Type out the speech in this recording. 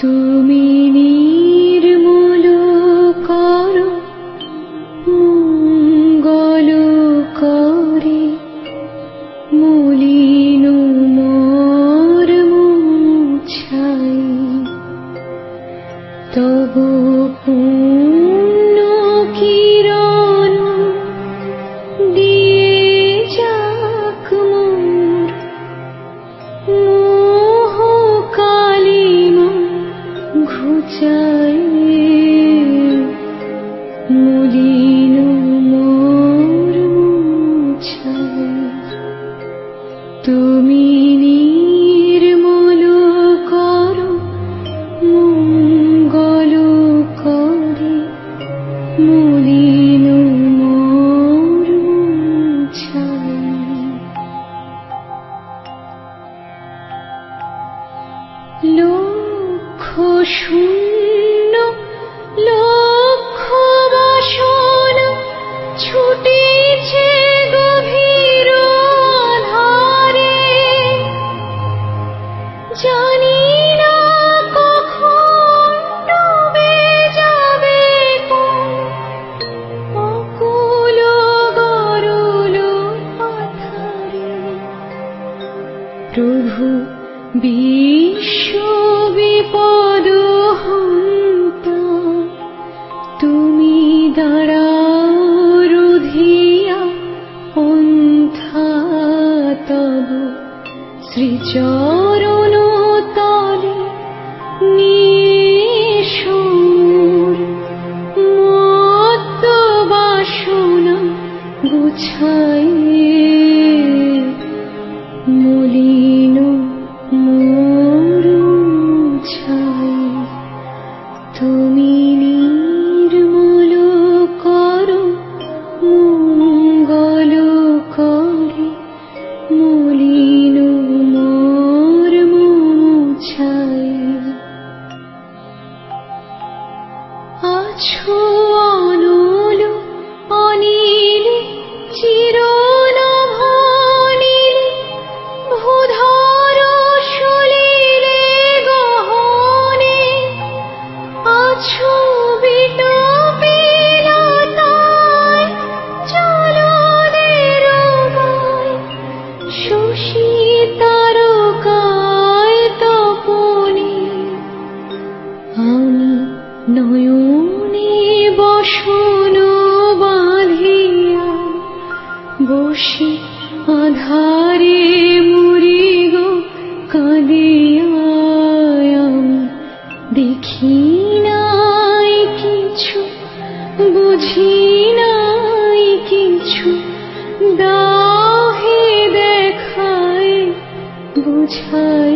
তুমি নির্মল করো মঙ্গল করে মলিন মর্ম মুছাই তব পুণ্য কিরণ দিয়ে যাক মোর মোহ কালিমা ঘুচাই মলিন মর্ম মুছাই তুমি নির্মল করো মঙ্গল করে মলিন মর্ম মুছাই লক্ষ শূন্য লক্ষ বাসনা ছুটিছে গভীর আধারে জানি না কখন ডুবে যাবে কোন অকুল গরল পাথারে প্রভু বিশ্ব বিপদ হন্তা তুমি দাঁড়াও রুধিয়া পন্থা তব শ্রীচরণ তলে নিশোর মত্ত বাসনা গুছাই মলিন মর্ম মুছাই তুমি নির্মল করো মঙ্গল করে মলিন মর্ম মুছাই আছো অনল অনিলে চিরনভনীলে ভূধর সলিলে গহনে আছো বিটপিলতায় জলদের গায় শশী তারকায় তপনে আমি নয়নে বসন বাঁধিয়া বসে আধারে মরি গো কাঁদিয়া আমি দেখি নাই কিছু বুঝি নাই কিছু দাও হে দেখায় বুঝাই